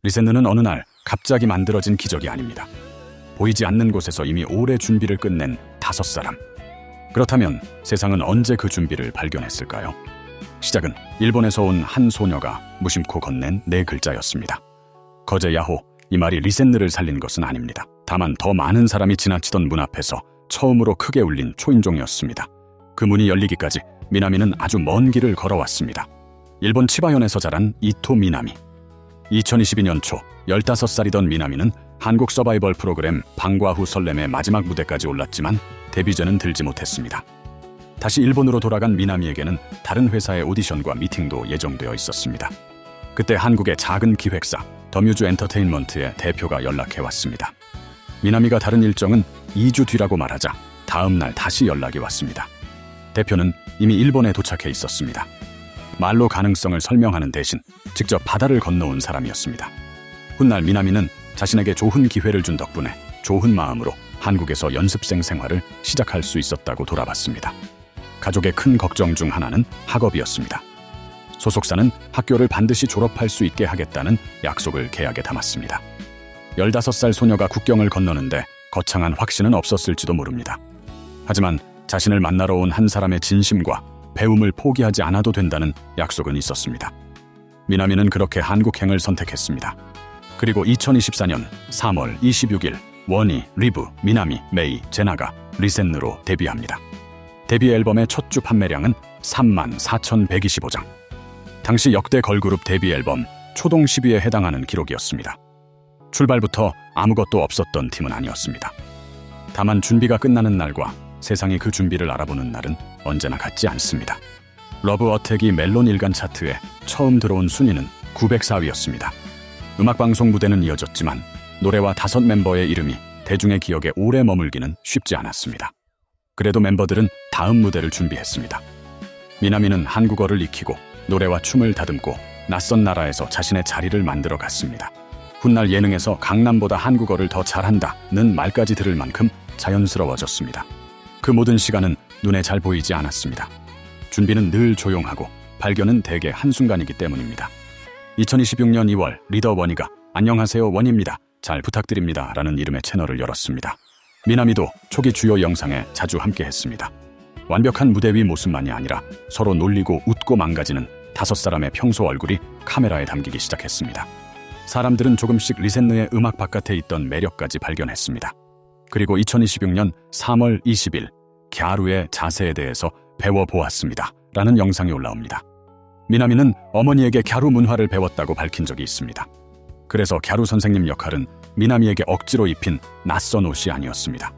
리센느는 어느 날 갑자기 만들어진 기적이 아닙니다. 보이지 않는 곳에서 이미 오래 준비를 끝낸 5사람. 그렇다면 세상은 언제 그 준비를 발견했을까요? 시작은 일본에서 온 한 소녀가 무심코 건넨 4글자였습니다. 거제 야호. 이 말이 리센느를 살린 것은 아닙니다. 다만 더 많은 사람이 지나치던 문 앞에서 처음으로 크게 울린 초인종이었습니다. 그 문이 열리기까지 미나미는 아주 먼 길을 걸어왔습니다. 일본 치바현에서 자란 이토 미나미. 2022년 초 15살이던 미나미는 한국 서바이벌 프로그램 방과 후 설렘의 마지막 무대까지 올랐지만 데뷔전은 들지 못했습니다. 다시 일본으로 돌아간 미나미에게는 다른 회사의 오디션과 미팅도 예정되어 있었습니다. 그때 한국의 작은 기획사 더뮤즈 엔터테인먼트의 대표가 연락해왔습니다. 미나미가 다른 일정은 2주 뒤라고 말하자 다음 날 다시 연락이 왔습니다. 대표는 이미 일본에 도착해 있었습니다. 말로 가능성을 설명하는 대신 직접 바다를 건너온 사람이었습니다. 훗날 미나미는 자신에게 좋은 기회를 준 덕분에 좋은 마음으로 한국에서 연습생 생활을 시작할 수 있었다고 돌아봤습니다. 가족의 큰 걱정 중 하나는 학업이었습니다. 소속사는 학교를 반드시 졸업할 수 있게 하겠다는 약속을 계약에 담았습니다. 15살 소녀가 국경을 건너는데 거창한 확신은 없었을지도 모릅니다. 하지만 자신을 만나러 온 한 사람의 진심과 배움을 포기하지 않아도 된다는 약속은 있었습니다. 미나미는 그렇게 한국행을 선택했습니다. 그리고 2024년 3월 26일 원희, 리브, 미나미, 메이, 제나가 리센느로 데뷔합니다. 데뷔 앨범의 첫 주 판매량은 34,125장. 당시 역대 걸그룹 데뷔 앨범 초동 10위에 해당하는 기록이었습니다. 출발부터 아무것도 없었던 팀은 아니었습니다. 다만 준비가 끝나는 날과 세상이 그 준비를 알아보는 날은 언제나 같지 않습니다. 러브 어택이 멜론 일간 차트에 처음 들어온 순위는 904위였습니다. 음악방송 무대는 이어졌지만 노래와 5 멤버의 이름이 대중의 기억에 오래 머물기는 쉽지 않았습니다. 그래도 멤버들은 다음 무대를 준비했습니다. 미나미는 한국어를 익히고 노래와 춤을 다듬고 낯선 나라에서 자신의 자리를 만들어 갔습니다. 훗날 예능에서 강남보다 한국어를 더 잘한다는 말까지 들을 만큼 자연스러워졌습니다. 그 모든 시간은 눈에 잘 보이지 않았습니다. 준비는 늘 조용하고 발견은 대개 한순간이기 때문입니다. 2026년 2월 리더 원희가 안녕하세요 원희입니다. 잘 부탁드립니다. 라는 이름의 채널을 열었습니다. 미나미도 초기 주요 영상에 자주 함께했습니다. 완벽한 무대 위 모습만이 아니라 서로 놀리고 웃고 망가지는 5사람의 평소 얼굴이 카메라에 담기기 시작했습니다. 사람들은 조금씩 리센느의 음악 바깥에 있던 매력까지 발견했습니다. 그리고 2026년 3월 20일 갸루의 자세에 대해서 배워보았습니다. 라는 영상이 올라옵니다. 미나미는 어머니에게 갸루 문화를 배웠다고 밝힌 적이 있습니다. 그래서 갸루 선생님 역할은 미나미에게 억지로 입힌 낯선 옷이 아니었습니다.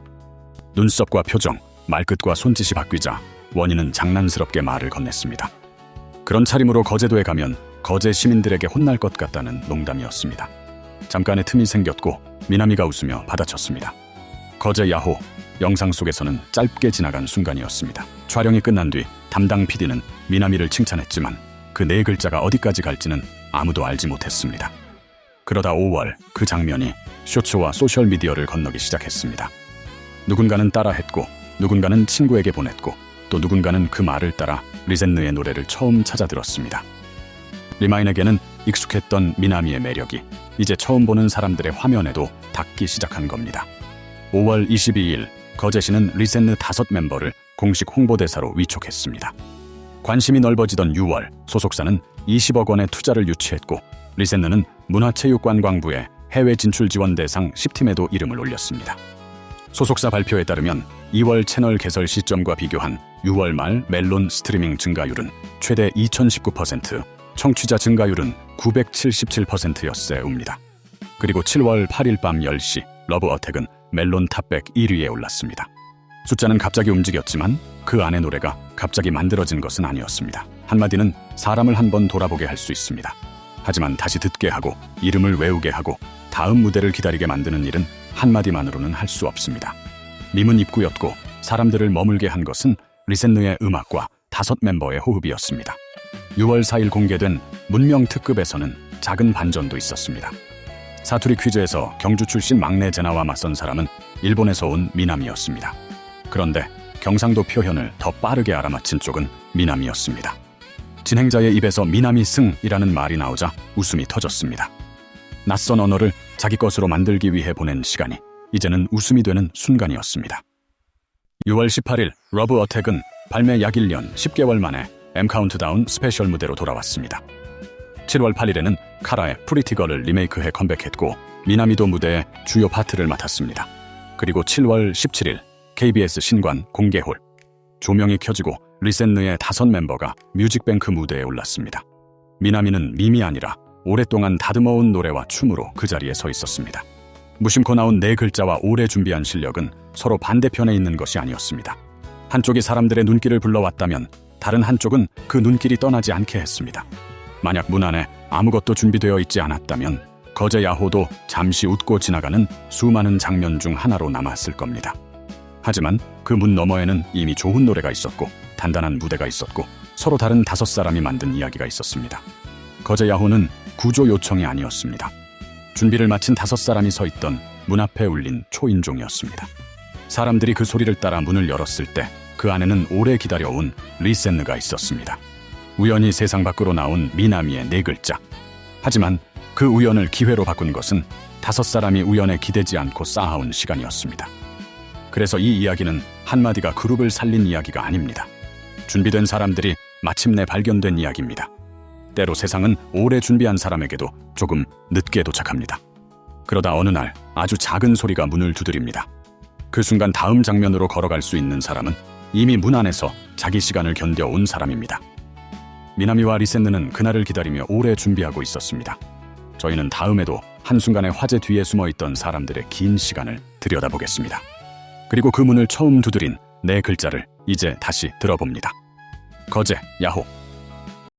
눈썹과 표정, 말끝과 손짓이 바뀌자 원희는 장난스럽게 말을 건넸습니다. 그런 차림으로 거제도에 가면 거제 시민들에게 혼날 것 같다는 농담이었습니다. 잠깐의 틈이 생겼고 미나미가 웃으며 받아쳤습니다. 거제 야호. 영상 속에서는 짧게 지나간 순간이었습니다. 촬영이 끝난 뒤 담당 PD는 미나미를 칭찬했지만 그 4글자가 어디까지 갈지는 아무도 알지 못했습니다. 그러다 5월 그 장면이 쇼츠와 소셜미디어를 건너기 시작했습니다. 누군가는 따라했고 누군가는 친구에게 보냈고 또 누군가는 그 말을 따라 리센느의 노래를 처음 찾아 들었습니다. 리마인에게는 익숙했던 미나미의 매력이 이제 처음 보는 사람들의 화면에도 닿기 시작한 겁니다. 5월 22일 거제시는 리센느 5 멤버를 공식 홍보대사로 위촉했습니다. 관심이 넓어지던 6월 소속사는 20억 원의 투자를 유치했고 리센느는 문화체육관광부의 해외 진출 지원 대상 10팀에도 이름을 올렸습니다. 소속사 발표에 따르면 2월 채널 개설 시점과 비교한 6월 말 멜론 스트리밍 증가율은 최대 2019%, 청취자 증가율은 977%였습니다. 그리고 7월 8일 밤 10시 러브 어택은 멜론 탑백 1위에 올랐습니다. 숫자는 갑자기 움직였지만 그 안의 노래가 갑자기 만들어진 것은 아니었습니다. 한마디는 사람을 한번 돌아보게 할 수 있습니다. 하지만 다시 듣게 하고 이름을 외우게 하고 다음 무대를 기다리게 만드는 일은 한마디만으로는 할 수 없습니다. 밈은 입구였고 사람들을 머물게 한 것은 리센느의 음악과 5 멤버의 호흡이었습니다. 6월 4일 공개된 문명 특급에서는 작은 반전도 있었습니다. 사투리 퀴즈에서 경주 출신 막내 제나와 맞선 사람은 일본에서 온 미나미였습니다. 그런데 경상도 표현을 더 빠르게 알아맞힌 쪽은 미나미였습니다. 진행자의 입에서 미나미 승이라는 말이 나오자 웃음이 터졌습니다. 낯선 언어를 자기 것으로 만들기 위해 보낸 시간이 이제는 웃음이 되는 순간이었습니다. 6월 18일 러브 어택은 발매 약 1년 10개월 만에 M 카운트다운 스페셜 무대로 돌아왔습니다. 7월 8일에는 카라의 프리티걸을 리메이크해 컴백했고 미나미도 무대의 주요 파트를 맡았습니다. 그리고 7월 17일 KBS 신관 공개홀 조명이 켜지고 리센느의 5멤버가 뮤직뱅크 무대에 올랐습니다. 미나미는 밈이 아니라 오랫동안 다듬어온 노래와 춤으로 그 자리에 서 있었습니다. 무심코 나온 4글자와 오래 준비한 실력은 서로 반대편에 있는 것이 아니었습니다. 한쪽이 사람들의 눈길을 불러왔다면 다른 한쪽은 그 눈길이 떠나지 않게 했습니다. 만약 문 안에 아무것도 준비되어 있지 않았다면 거제 야호도 잠시 웃고 지나가는 수많은 장면 중 하나로 남았을 겁니다. 하지만 그 문 너머에는 이미 좋은 노래가 있었고 단단한 무대가 있었고 서로 다른 5사람이 만든 이야기가 있었습니다. 거제 야호는 구조 요청이 아니었습니다. 준비를 마친 5사람이 서 있던 문 앞에 울린 초인종이었습니다. 사람들이 그 소리를 따라 문을 열었을 때 그 안에는 오래 기다려온 리센느가 있었습니다. 우연히 세상 밖으로 나온 미나미의 4글자. 하지만 그 우연을 기회로 바꾼 것은 5사람이 우연에 기대지 않고 쌓아온 시간이었습니다. 그래서 이 이야기는 한마디가 그룹을 살린 이야기가 아닙니다. 준비된 사람들이 마침내 발견된 이야기입니다. 때로 세상은 오래 준비한 사람에게도 조금 늦게 도착합니다. 그러다 어느 날 아주 작은 소리가 문을 두드립니다. 그 순간 다음 장면으로 걸어갈 수 있는 사람은 이미 문 안에서 자기 시간을 견뎌온 사람입니다. 미나미와 리센느는 그날을 기다리며 오래 준비하고 있었습니다. 저희는 다음에도 한순간의 화제 뒤에 숨어있던 사람들의 긴 시간을 들여다보겠습니다. 그리고 그 문을 처음 두드린 4글자를 이제 다시 들어봅니다. 거제 야호.